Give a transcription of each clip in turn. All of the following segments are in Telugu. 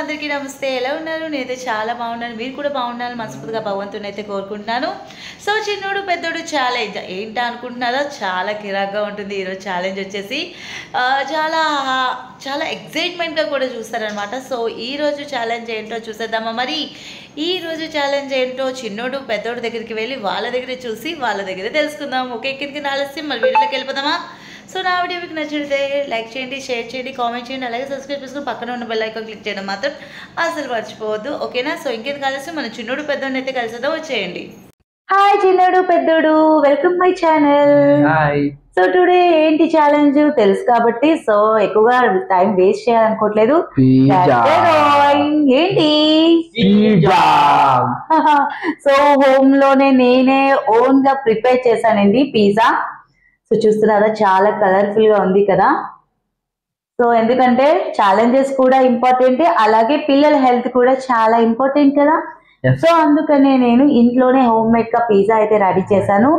అందరికీ నమస్తే. ఎలా ఉన్నారు? నేనైతే చాలా బాగున్నాను. మీరు కూడా బాగుండాలని మనస్ఫూర్తిగా భగవంతుని అయితే కోరుకుంటున్నాను. సో చిన్నోడు పెద్దోడు ఛాలెంజ్ ఏంటా అనుకుంటున్నారో చాలా కిరాక్గా ఉంటుంది. ఈరోజు ఛాలెంజ్ వచ్చేసి చాలా చాలా ఎక్సైట్మెంట్గా కూడా చూస్తారనమాట. సో ఈరోజు ఛాలెంజ్ ఏంటో చూసేద్దామా? మరి ఈరోజు ఛాలెంజ్ ఏంటో చిన్నోడు పెద్దోడు దగ్గరికి వెళ్ళి వాళ్ళ దగ్గర చూసి వాళ్ళ దగ్గర తెలుసుకుందాం. ఓకే, ఇక్కడికి ఆలస్యం మరి వీడియోలోకి వెళ్ళిపోదామా? సో నా వీడియో మీకు నచ్చితే లైక్ చేయండి, షేర్ చేయండి, కామెంట్ చేయండి, అలాగే సబ్స్క్రైబ్ చేసుకుని పక్కన ఉన్న బెల్ ఐకాన్ క్లిక్ చేయడం మాత్రం అసలు మర్చిపోవద్దు. ఓకేనా? సో ఇంకేం కలిసి మన చిన్నోడు పెద్దోడు అయితే కలిసేద్దాం. వచ్చేయండి. హాయ్ చిన్నోడు పెద్దోడు, welcome my channel. So today ఏంటి ఛాలెంజ్ తెలుసు కాబట్టి సో ఎక్కువగా టైం వేస్ట్ చేయాలనుకోవట్లేదు. ఏంటి సో హోమ్ లోనే నేనే ఓన్ గా ప్రిపేర్ చేశానండి పిజ్జా. సో చూస్తున్నారా, చాలా కలర్ఫుల్ గా ఉంది కదా. సో ఎందుకంటే ఛాలెంజెస్ కూడా ఇంపార్టెంట్, అలాగే పిల్లల హెల్త్ కూడా చాలా ఇంపార్టెంట్ కదా. సో అందుకనే నేను ఇంట్లోనే హోమ్ మేడ్ గా పిజ్జా అయితే రెడీ చేశాను.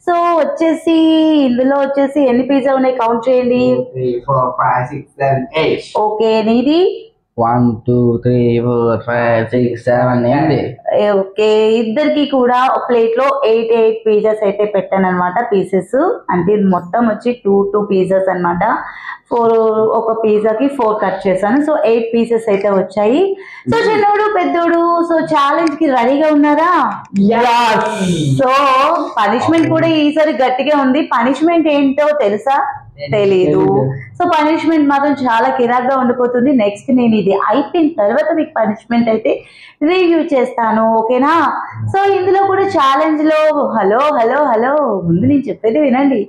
సో వచ్చేసి ఇందులో వచ్చేసి ఎన్ని పిజ్జా ఉన్నాయి కౌంట్ చేయండి. 3, 4, 5, 6, 7, 8. ఓకే, నీది 1, 2, 3, 4, 5, 6, 7, 8. ఓకే, ఇద్దరికి కూడా ప్లేట్ లో 8 పిజ్జాస్ అయితే పెట్టాను అనమాట. పీసెస్ అంటే మొత్తం వచ్చి 2 పిజ్జాస్ అనమాట. 4 ఒక పిజ్జాకి 4 కట్ చేశాను. సో 8 పీసెస్ అయితే వచ్చాయి. సో చిన్నోడు పెద్దోడు సో ఛాలెంజ్ కి రెడీగా ఉన్నారా? సో పనిష్మెంట్ కూడా ఈసారి గట్టిగా ఉంది. పనిష్మెంట్ ఏంటో తెలుసా? తెలీదు. సో పనిష్మెంట్ మాత్రం చాలా కిరాక్గా ఉండిపోతుంది. నెక్స్ట్ నేను ఇది అయిపోయిన తర్వాత మీకు పనిష్మెంట్ అయితే రివ్యూ చేస్తాను. ఓకేనా? సో ఇందులో కూడా ఛాలెంజ్ లో హలో హలో హలో ముందు నేను చెప్పేది వినండి.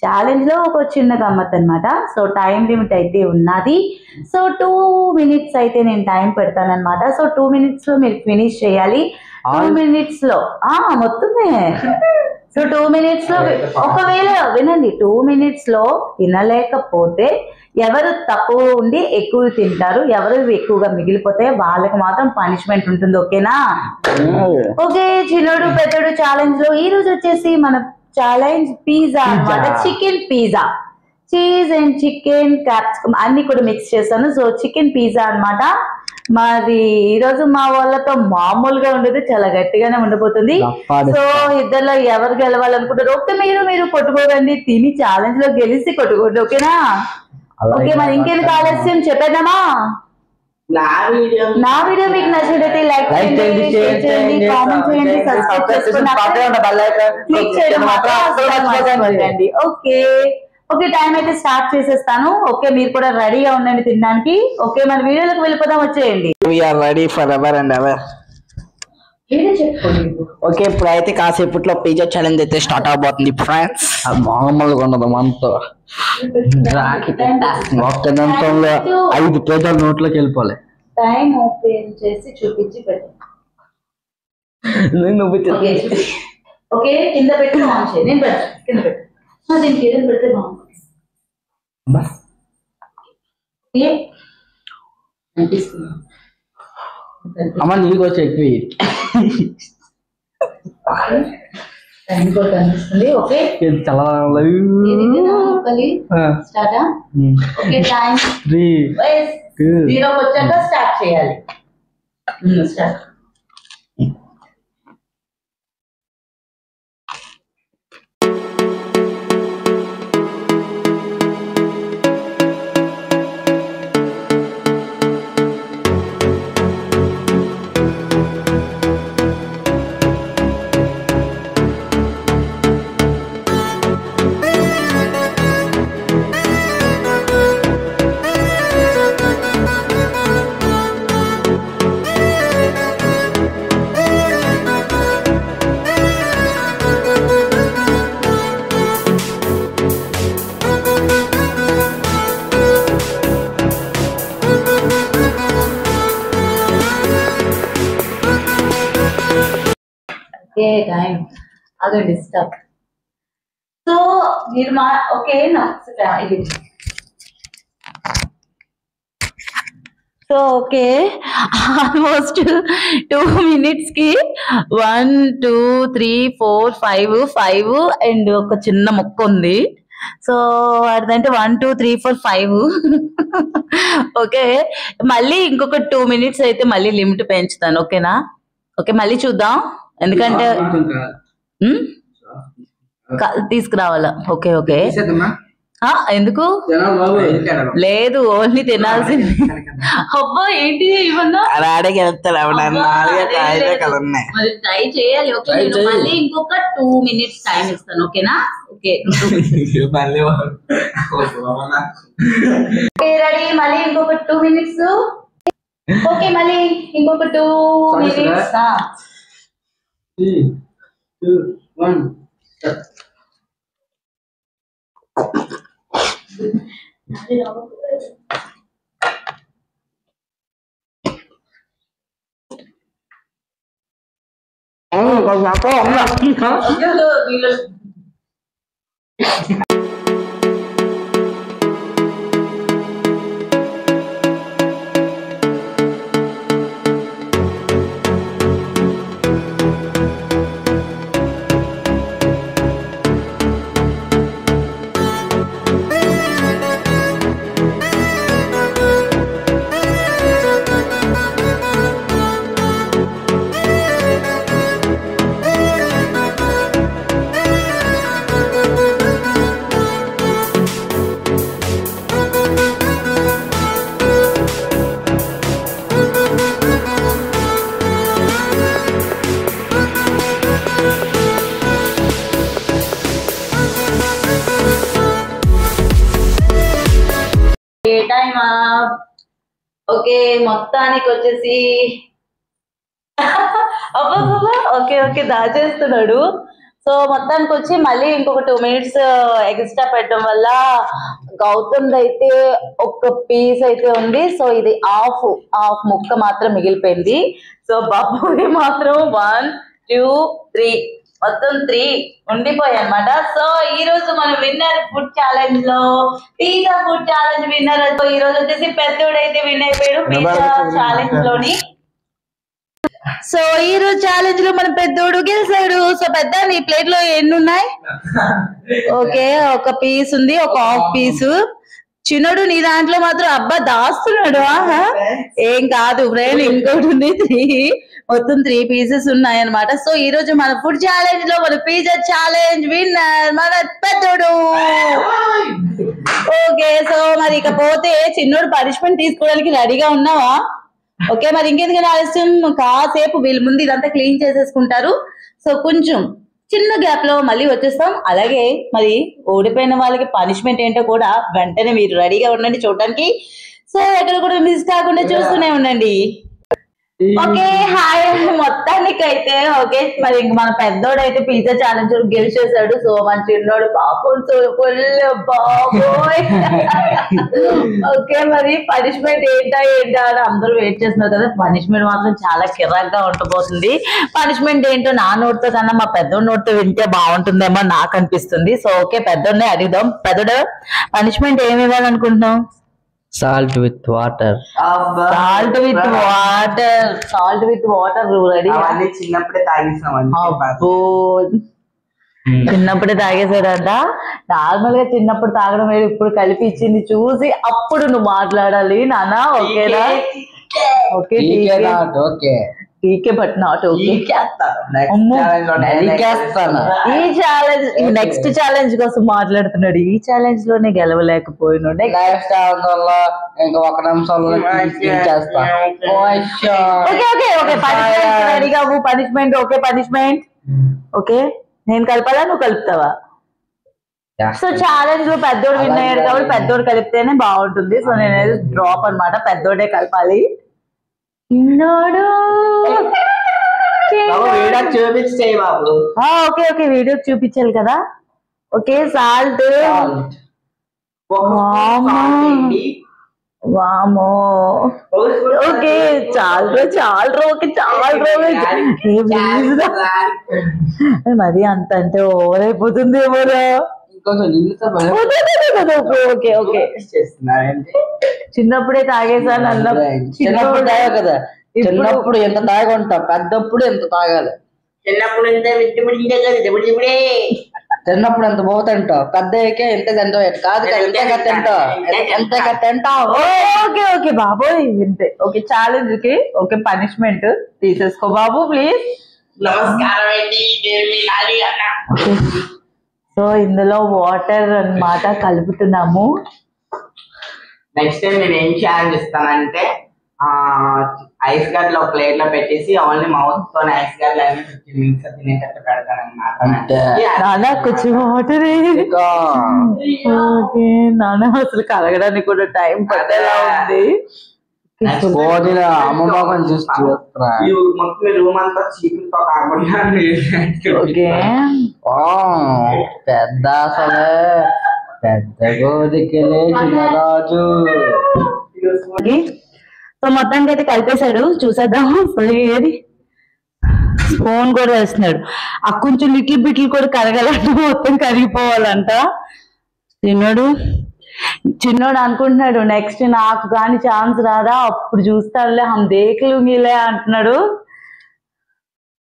ఛాలెంజ్ లో ఒక చిన్న గమ్మత్ అనమాట. సో టైం లిమిట్ అయితే ఉన్నది. సో 2 minutes అయితే నేను టైం పెడతాను అనమాట. సో 2 minutes లో మీరు ఫినిష్ చేయాలి. 2 minutes లో మొత్తమే. సో 2 minutes లో ఒకవేళ వినండి, 2 minutes లో తినలేకపోతే ఎవరు తక్కువ ఉండి ఎక్కువ తింటారు, ఎవరు ఎక్కువగా మిగిలిపోతే వాళ్ళకి మాత్రం పనిష్మెంట్ ఉంటుంది. ఓకేనా? ఓకే, చిన్నోడు పెద్దోడు ఛాలెంజ్ లో ఈ రోజు వచ్చేసి మన ఛాలెంజ్ పిజ్జా అన్నమాట. Chicken pizza, cheese and chicken capsicum అన్ని కూడా మిక్స్ చేస్తాను. సో చికెన్ పిజ్జా అన్నమాట. మరి ఈరోజు మా వాళ్ళతో మామూలుగా ఉండదు, చాలా గట్టిగానే ఉండబోతుంది. సో ఇద్దరులో ఎవరు గెలవాలనుకుంటారు? ఓకే, మీరు కొట్టుకోకండి, తిని ఛాలెంజ్ లో గెలిచి కొట్టుకోండి. ఓకేనా? ఓకే, మరి ఇంకెందుకు ఆలస్యం చెప్పేద్దామా? నా వీడియో మీకు నచ్చినట్లయితే లైక్ చేయండి, షేర్ చేయండి, కామెంట్ చేయండి, సబ్స్క్రైబ్ చేసుకోండి, క్లిక్ చేయడం మాత్రం. ఓకే, టైం అయితే స్టార్ట్ చేసేస్తాను. ఓకే, మీరు కూడా రెడీగా ఉండండి తినడానికి. ఓకే, మన వీడియోలోకి వెళ్ళిపోదాం. వచ్చేయండి. Ready for ever and ever. Okay, ఇప్పుడు అయితే కాసేపట్లో పిజ్జా ఛాలెంజ్ అయితే స్టార్ట్ అవబోతుంది ఫ్రెండ్స్. మామూలుగా ఉండదు మనతో. ఒక్క నిమిషంలో 5 పిజ్జాలు నోట్లోకి వెళ్ళిపోలే. టైం ఓపెన్ చేసి చూపించి పెట్టు. ఓకే, కింద పెట్టి ఆన్ చేయి. నేను పెట్టు, కింద పెట్టు. దీనికి ఏదైనా పెడితే బాగుంటుంది. అమ్మ నీకు వచ్చి ఎక్కువ కనిపిస్తుంది. ఓకే, చాలా స్టార్ట్. ఓకే, టైం 3, 0 వచ్చాక స్టార్ట్ చేయాలి. స్టార్ట్. టైం అదండి స్టాప్. సో మీరు ఓకే ఇది. సో ఓకే, ఆల్మోస్ట్ 2 minutes కి 1 2 3 4 5 అండ్ ఒక చిన్న మొక్క ఉంది. సో అదంటే 1 2 3 4 5. ఓకే, మళ్ళీ ఇంకొక 2 minutes అయితే మళ్ళీ లిమిట్ పెంచుతాను. ఓకేనా? ఓకే, మళ్ళీ చూద్దాం. ఎందుకంటే తీసుకురావాలా? Okay okay. ఎందుకు లేదు, ఓన్లీ తినాల్సింది. అబ్బా ఏంటి ఇవన్నా మరి ట్రై చేయాలి. ఓకే, నేను మళ్ళీ ఇంకొక 2 minutes టైం ఇస్తాను. ఓకేనా? ఓకే రెడీ, మళ్ళీ ఇంకొక 2 minutes. ఓకే, మళ్ళీ ఇంకొక 2 minutes. 3 2 1 ఓకే, మొత్తానికి వచ్చేసి ఓకే ఓకే దాచేస్తున్నాడు. సో మొత్తానికి వచ్చి మళ్ళీ ఇంకొక 2 minutes ఎక్స్ట్రా పెట్టడం వల్ల గౌతమ్ అయితే ఒక పీస్ అయితే ఉంది. సో ఇది హాఫ్ ముక్క మాత్రం మిగిలిపోయింది. సో బాబుకి మాత్రం 1 2 3 మొత్తం 3 ఉండిపోయాయి అనమాట. సో ఈ రోజు మనం విన్నర్ ఫుడ్ ఛాలెంజ్ లో పిజ్జా ఫుడ్ ఛాలెంజ్ విన్నర్. ఈ రోజు వచ్చేసి పెద్దోడైతే విన్ అయిపోయాడు పిజ్జా ఛాలెంజ్ లోని. సో ఈ రోజు ఛాలెంజ్ లో మన పెద్దోడు గెలిచాడు. సో పెద్ద నీ ప్లేట్ లో ఎన్ని ఉన్నాయి? ఓకే, ఒక పీస్ ఉంది, ఒక హాఫ్ పీసు. చిన్నోడు నీ దాంట్లో మాత్రం అబ్బా దాస్తున్నాడు. ఏం కాదు ఫ్రెండ్, ఇంకోటి ఉంది 3, మొత్తం 3 pieces ఉన్నాయి అనమాట. సో ఈ రోజు మన ఫుడ్ ఛాలెంజ్ లో మన పిజ్జా ఛాలెంజ్ విన్నర్ మన పెద్దోడు. ఓకే, సో మరి ఇకపోతే చిన్నోడు పనిష్మెంట్ తీసుకోవడానికి రెడీగా ఉన్నావా? ఓకే, మరి ఇంకెందుకంటే ఆలస్యం, కాసేపు వీళ్ళ ముందు ఇదంతా క్లీన్ చేసేసుకుంటారు. సో కొంచెం చిన్న గ్యాప్ లో మళ్ళీ వచ్చేస్తాం. అలాగే మరి ఓడిపోయిన వాళ్ళకి పనిష్మెంట్ ఏంటో కూడా వెంటనే మీరు రెడీగా ఉండండి చూడడానికి. సో ఎక్కడ కూడా మిస్ కాకుండా చూస్తూనే ఉండండి. ఓకే హాయ్, మొత్తానికి అయితే ఓకే మరి ఇంక మన పెద్దోడు అయితే పిజ్జా ఛాలెంజ్ గెలిచేసాడు. సో మన చిన్నోడు పాపం ఫుల్ బాబోయ్. ఓకే, మరి పనిష్మెంట్ ఏంటా అని అందరూ వెయిట్ చేస్తున్నారు కదా. పనిష్మెంట్ మాత్రం చాలా కిరాక్గా ఉండబోతుంది. పనిష్మెంట్ ఏంటో నా నోటితో కన్నా మా పెద్దోడి నోటితో వింటే బాగుంటుందేమో నాకు అనిపిస్తుంది. సో ఓకే, పెద్దోడినే అడుగుదాం. పెద్దోడు పనిష్మెంట్ ఏమి ఇవ్వాలనుకుంటున్నాం? Salt with water. Salt with water ready. చిన్నప్పుడే తాగేసాం. చిన్నప్పుడే తాగేసాడంట. నార్మల్ గా చిన్నప్పుడు తాగడం వేరు, ఇప్పుడు కలిపి ఇచ్చింది చూసి అప్పుడు నువ్వు మాట్లాడాలి నాన్న. ఓకేనా? Okay okay TK but not okay. ఈ ఛాలెంజ్ నెక్స్ట్ ఛాలెంజ్ కోసం మాట్లాడుతున్నాడు. ఈ ఛాలెంజ్ లోనే గెలవలేకపోయినా ఇంకా 1 నిమిషంలో పనిష్మెంట్. Okay punishment. ఓకే, నేను కలపాలా నువ్వు కలుపుతావా? సో ఛాలెంజ్ లో పెద్దోడు విన్ అయ్యాడు కాబట్టి పెద్దోడు కలిపితేనే బాగుంటుంది. సో నేను డ్రాప్ అనమాట, పెద్దోడే కలపాలి. ఓకే ఓకే, వీడియో చూపించాలి కదా. ఓకే, సాల్ట్ వామో. ఓకే చాలు ఓకే మరి అంత అంటే ఓవర్ అయిపోతుంది ఏమోరా. ఓకే ఓకే, చిన్నప్పుడే తాగేసాను అన్న. చిన్నప్పుడు తాగా కదా, చిన్నప్పుడు ఎంత తాగుంటా, పెద్దప్పుడు ఎంత తాగాలి. చిన్నప్పుడు చిన్నప్పుడు ఎంత బాగా తింటావు, పెద్ద అయ్యాకే ఎంత తింటావు, కాదు కదా ఎంతగా తింటావు, ఎంతగా తింటావు. ఓకే ఓకే బాబోయ్ ఇంతే. ఓకే ఛాలెంజ్ కి ఓకే పనిష్మెంట్ తీసేసుకో బాబు ప్లీజ్. సో ఇందులో వాటర్ అన్నమాట కలుపుతున్నాము. నెక్స్ట్ టైం నేను ఏం ఛాలెంజ్ ఇస్తానంటే ఐస్ గడ్డలో ప్లేట్ లో పెట్టేసి ఓన్లీ మౌత్ తో ఐస్ గడ్డలు అన్ని 15 minutes తినేటట్టు పెడతానన్నమాట. నానా కొంచెం వాటర్ ఓకే నానా అసలు కలగడానికి కూడా టైం పట్టేలా ఉంది. అమ్మ బాబాని చూస్తున్నా మొత్తం రూమ్ అంతా చీకులతో కాకుండా ఓకే పెద్ద అసలే పెద్ద గోదికెళ్ళే చిన్నరాజు. సో మొత్తానికి అయితే కలిపేశాడు. చూసేద్దాం ఏది స్పూన్ కూడా వేస్తున్నాడు. ఆ కొంచెం లిటిల్ బిట్లు కూడా కరగాలంటే మొత్తం కరిగిపోవాలంట. చిన్నోడు అనుకుంటున్నాడు నెక్స్ట్ నాకు కానీ ఛాన్స్ రాదా అప్పుడు చూస్తాడులే హమ్ దేఖ్లుంగిలే అంటున్నాడు.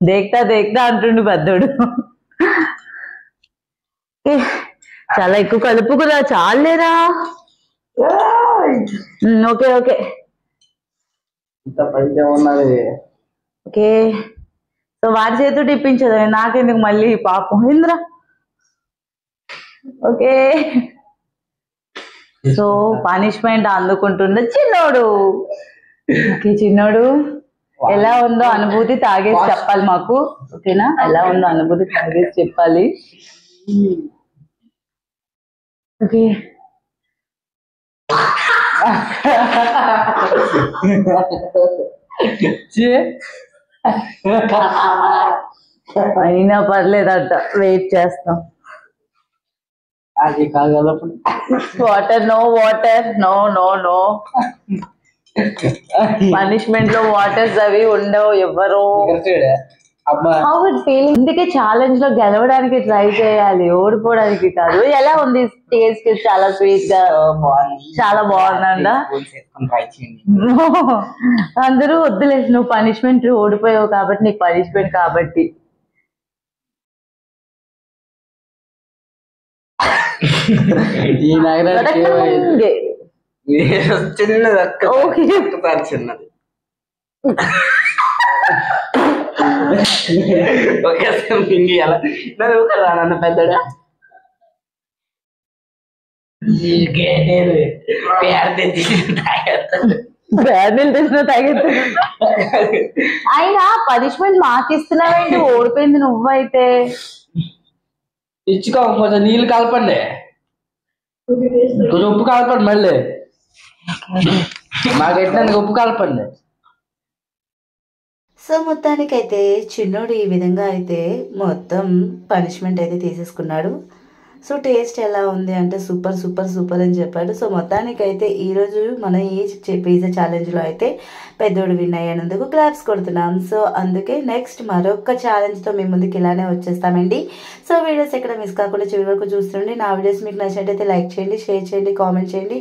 దేక్తా అంటుండు పెద్దోడు. చాలా ఎక్కువ కలుపుకురా చాలేరా. ఓకే ఓకే ఉన్నది. ఓకే సో వాడి చేతితో టిప్పించదు నాకెందుకు మళ్ళీ పాపం ఇంద్రా. ఓకే సో పనిష్మెంట్ అందుకుంటుండే చిన్నోడు. ఓకే చిన్నోడు ఎలా ఉందో అనుభూతి తాగేసి చెప్పాలి మాకు. ఓకేనా ఎలా ఉందో అనుభూతి తాగేసి చెప్పాలి. ఓకే అయినా పర్లేదంట వెయిట్ చేస్తాం. అది కాదు water no water no no no punishment లో వాటర్స్ అవి ఉండవు ఎవ్వరు. అందుకే ఛాలెంజ్ లో గెలవడానికి ట్రై చేయాలి, ఓడిపోవడానికి కాదు. ఎలా ఉంది టేస్ట్? చాలా స్వీట్ గా చాలా బాగుందంట. అందరూ వద్దులేదు నువ్వు పనిష్మెంట్ ఓడిపోయావు కాబట్టి నీకు పనిష్మెంట్ కాబట్టి. ఈ నగరానికి చిన్నది ఒక్కసారి చిన్నది ఒకేసారి మింగి అలా కదా నన్ను పెద్దడా తెచ్చిన తాగెత్తు. అయినా పనిష్మెంట్ మాకు ఇస్తున్నావేంటి? ఓడిపోయింది నువ్వైతే. ఇచ్చుకోకపోతే నీళ్ళు కలపండి, కొంచెం ఉప్పు కలపండి, మళ్ళీ మాకు ఎట్టినందుకు ఉప్పు కలపండి. సో మొత్తానికైతే చిన్నోడు ఈ విధంగా అయితే మొత్తం పనిష్మెంట్ అయితే తీసేసుకున్నాడు. సో టేస్ట్ ఎలా ఉంది అంటే సూపర్ సూపర్ సూపర్ అని చెప్పాడు. సో మొత్తానికైతే ఈరోజు మన ఈ పిజ్జా ఛాలెంజ్లో అయితే పెద్దోడు విన్ అయ్యేందుకు క్లాప్స్ కొడుతున్నాం. సో అందుకే నెక్స్ట్ మరొక ఛాలెంజ్తో మీ ముందుకు ఇలానే వచ్చేస్తామండి. సో వీడియోస్ ఎక్కడ మిస్ కాకుండా చివరి వరకు చూస్తుండండి. నా వీడియోస్ మీకు నచ్చినట్టయితే లైక్ చేయండి, షేర్ చేయండి, కామెంట్ చేయండి.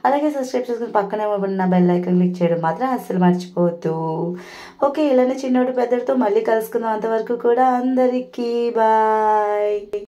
అలాగే సబ్స్క్రైబ్ చేసుకుని పక్కనే ఉన్న బెల్ ఐకాన్ క్లిక్ చేయడం మాత్రం అస్సలు మర్చిపోవద్దు. ఓకే ఇలానే చిన్నోడు పెద్దోడితో మళ్ళీ కలుసుకుందాం. అంతవరకు కూడా అందరికీ బాయ్.